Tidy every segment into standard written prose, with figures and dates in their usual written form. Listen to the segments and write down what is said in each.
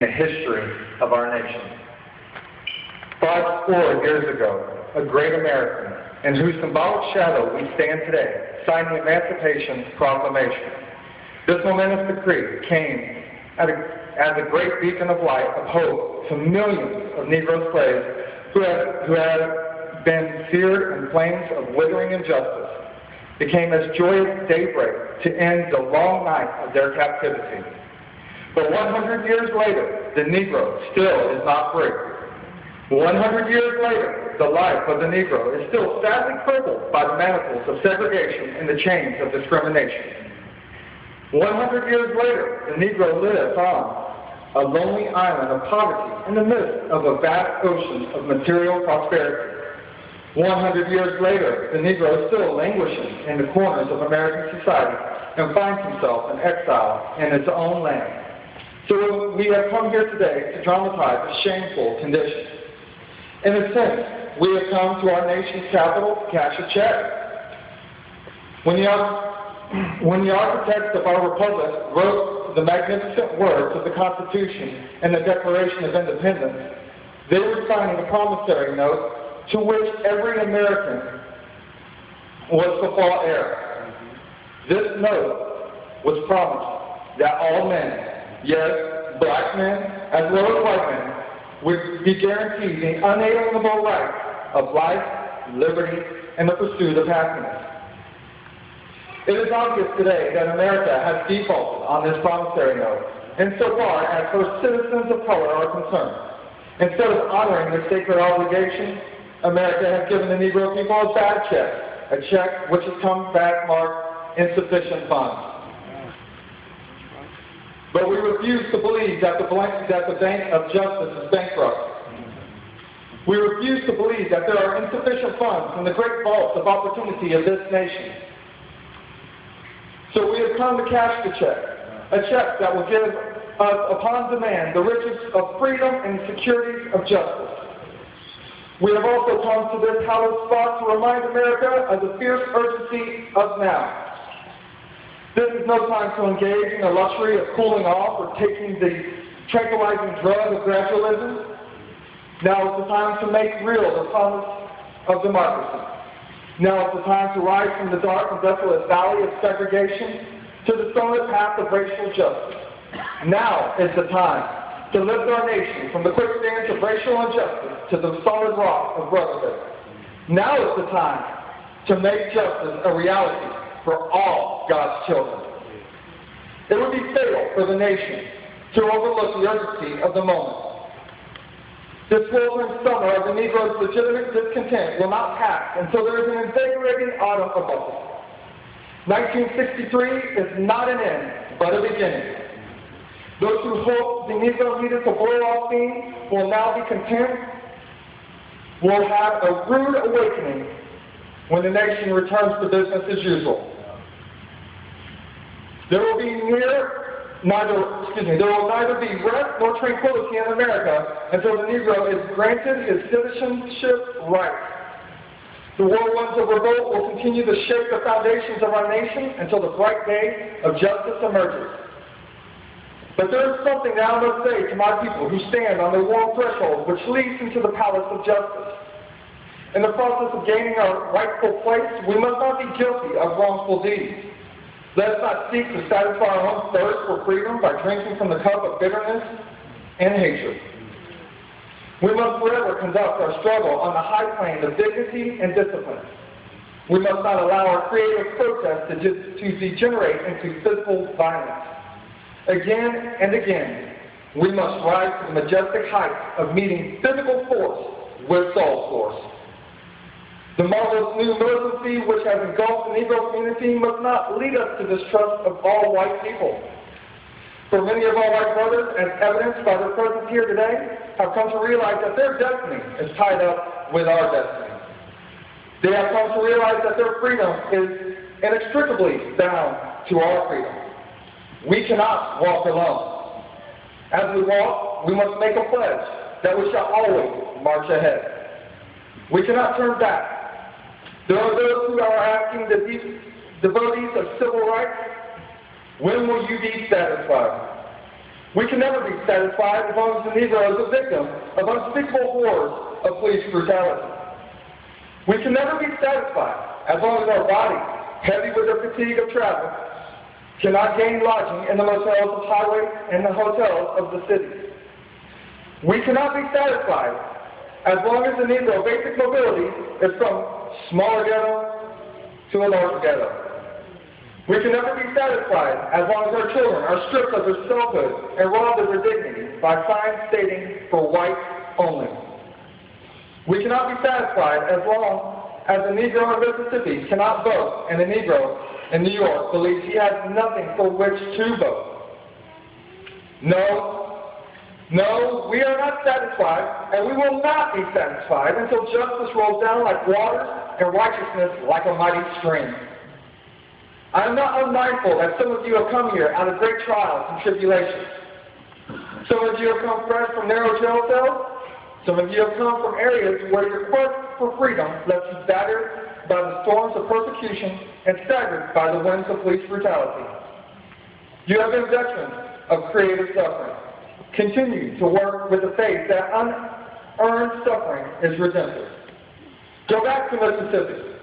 the history of our nation. 5 years ago, a great American, in whose symbolic shadow we stand today, signed the Emancipation Proclamation. This momentous decree came as a great beacon of light, of hope, to millions of Negro slaves who had been seared in flames of withering injustice. It came as joyous daybreak to end the long night of their captivity. But 100 years later, the Negro still is not free. 100 years later, the life of the Negro is still sadly crippled by the manacles of segregation and the chains of discrimination. 100 years later, the Negro lives on a lonely island of poverty in the midst of a vast ocean of material prosperity. 100 years later, the Negro is still languishing in the corners of American society and finds himself in exile in his own land. So we have come here today to dramatize a shameful condition. In a sense, we have come to our nation's capital to cash a check. When the architects of our republic wrote the magnificent words of the Constitution and the Declaration of Independence, they were signing a promissory note to which every American was to fall heir. This note was promised that all men, yes, black men as well as white men, would be guaranteed the unalienable right of life, liberty, and the pursuit of happiness. It is obvious today that America has defaulted on this promissory note, insofar as her citizens of color are concerned. Instead of honoring this sacred obligation, America has given the Negro people a bad check, a check which has come back marked insufficient funds. But we refuse to believe that the Bank of Justice is bankrupt. We refuse to believe that there are insufficient funds in the great vaults of opportunity of this nation. So we have come to cash the check, a check that will give us, upon demand, the riches of freedom and securities of justice. We have also come to this hallowed spot to remind America of the fierce urgency of now. This is no time to engage in the luxury of cooling off or taking the tranquilizing drug of gradualism. Now is the time to make real the promise of democracy. Now is the time to rise from the dark and desolate valley of segregation to the sunlit path of racial justice. Now is the time to lift our nation from the quicksands of racial injustice to the solid rock of brotherhood. Now is the time to make justice a reality for all God's children. It would be fatal for the nation to overlook the urgency of the moment. This sweltering summer of the Negro's legitimate discontent will not pass until there is an invigorating autumn above us. 1963 is not an end, but a beginning. Those who hoped the Negro needed to blow off steam will now be content, will have a rude awakening when the nation returns to business as usual. There will neither be rest nor tranquility in America until the Negro is granted his citizenship rights. The whirlwinds of revolt will continue to shake the foundations of our nation until the bright day of justice emerges. But there is something that I must say to my people who stand on the warm threshold which leads into the palace of justice. In the process of gaining our rightful place, we must not be guilty of wrongful deeds. Let us not seek to satisfy our own thirst for freedom by drinking from the cup of bitterness and hatred. We must forever conduct our struggle on the high plane of dignity and discipline. We must not allow our creative protest to degenerate into physical violence. Again and again, we must rise to the majestic height of meeting physical force with soul force. The marvelous new militancy which has engulfed the Negro community must not lead us to distrust of all white people. For many of our white brothers, as evidenced by their presence here today, have come to realize that their destiny is tied up with our destiny. They have come to realize that their freedom is inextricably bound to our freedom. We cannot walk alone. As we walk, we must make a pledge that we shall always march ahead. We cannot turn back. There are those who are asking the devotees of civil rights, when will you be satisfied? We can never be satisfied as long as the Negro is a victim of unspeakable horrors of police brutality. We can never be satisfied as long as our bodies, heavy with the fatigue of travel, cannot gain lodging in the motels of highways and the hotels of the city. We cannot be satisfied as long as the Negro basic mobility is from smaller ghetto to a larger ghetto. We can never be satisfied as long as our children are stripped of their selfhood and robbed of their dignity by signs stating for whites only. We cannot be satisfied as long as the Negro in Mississippi cannot vote and the Negro in New York believes he has nothing for which to vote. No, we are not satisfied, and we will not be satisfied until justice rolls down like waters and righteousness like a mighty stream. I am not unmindful that some of you have come here out of great trials and tribulations. Some of you have come fresh from narrow jail cells. Some of you have come from areas where your quest for freedom left you battered by the storms of persecution and staggered by the winds of police brutality. You have been veterans of creative suffering. Continue to work with the faith that unearned suffering is redemptive. Go back to Mississippi.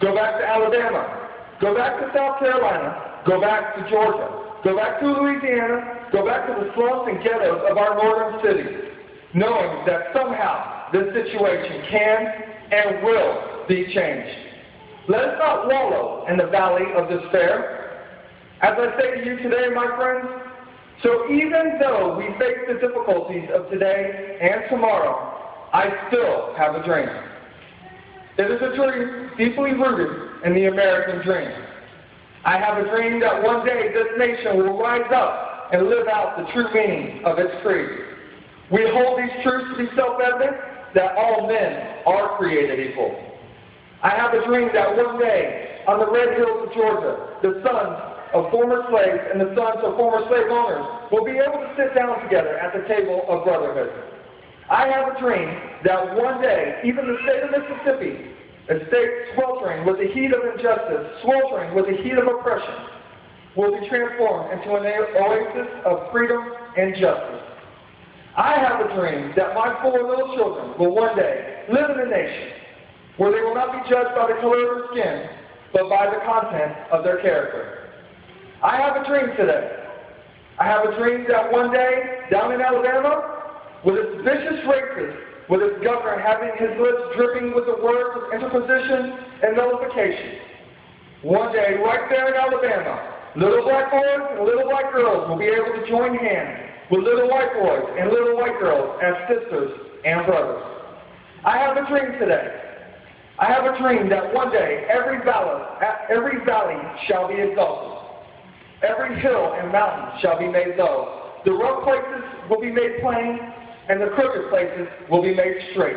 Go back to Alabama. Go back to South Carolina, go back to Georgia, go back to Louisiana, go back to the slums and ghettos of our northern cities, knowing that somehow this situation can and will be changed. Let us not wallow in the valley of despair. As I say to you today, my friends, so even though we face the difficulties of today and tomorrow, I still have a dream. It is a dream deeply rooted in the American dream. I have a dream that one day this nation will rise up and live out the true meaning of its creed. We hold these truths to be self-evident, that all men are created equal. I have a dream that one day, on the red hills of Georgia, the sons of former slaves and the sons of former slave owners will be able to sit down together at the table of brotherhood. I have a dream that one day, even the state of Mississippi, a state sweltering with the heat of injustice, sweltering with the heat of oppression, will be transformed into an oasis of freedom and justice. I have a dream that my 4 little children will one day live in a nation where they will not be judged by the color of their skin, but by the content of their character. I have a dream today. I have a dream that one day, down in Alabama, with its vicious racists, with its governor having his lips dripping with the words of interposition and nullification. One day, right there in Alabama, little black boys and little black girls will be able to join hands with little white boys and little white girls as sisters and brothers. I have a dream today. I have a dream that one day every valley shall be exalted. Every hill and mountain shall be made low. The rough places will be made plain, and the crooked places will be made straight.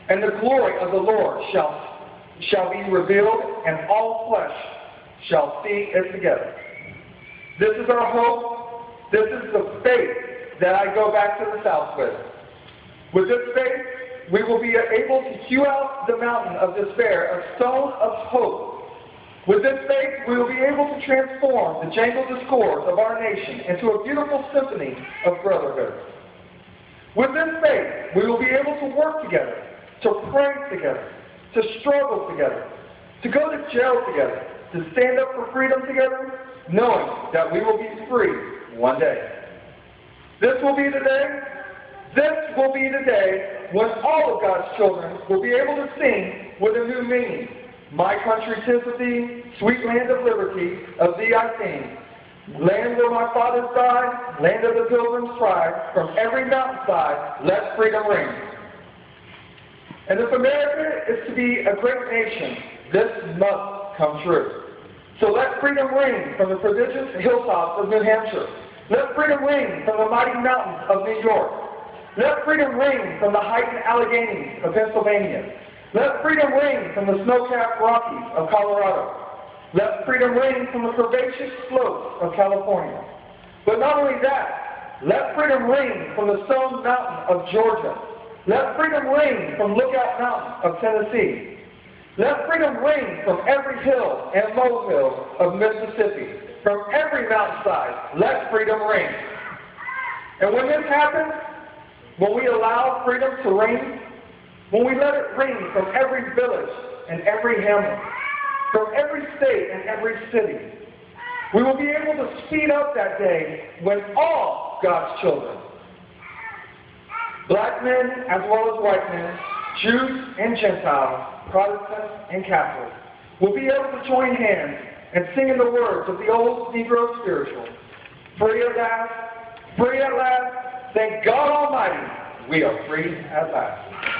And the glory of the Lord shall be revealed, and all flesh shall see it together. This is our hope. This is the faith that I go back to the South with. With this faith, we will be able to hew out the mountain of despair a stone of hope. With this faith, we will be able to transform the jangled discords of our nation into a beautiful symphony of brotherhood. With this faith, we will be able to work together, to pray together, to struggle together, to go to jail together, to stand up for freedom together, knowing that we will be free one day. This will be the day when all of God's children will be able to sing with a new meaning. My country 'tis of thee, sweet land of liberty, of thee I sing. Land where my fathers died, land of the pilgrims tried, from every mountainside, let freedom ring. And if America is to be a great nation, this must come true. So let freedom ring from the prodigious hilltops of New Hampshire. Let freedom ring from the mighty mountains of New York. Let freedom ring from the heightened Alleghanies of Pennsylvania. Let freedom ring from the snow-capped Rockies of Colorado. Let freedom ring from the curvaceous slopes of California. But not only that, let freedom ring from the Stone Mountain of Georgia. Let freedom ring from Lookout Mountain of Tennessee. Let freedom ring from every hill and molehill of Mississippi. From every mountainside, let freedom ring. And when this happens, when we allow freedom to reign, when we let it ring from every village and every hamlet, from every state and every city, we will be able to speed up that day when all God's children, black men as well as white men, Jews and Gentiles, Protestants and Catholics, will be able to join hands and sing in the words of the old Negro spiritual, free at last, thank God Almighty, we are free at last.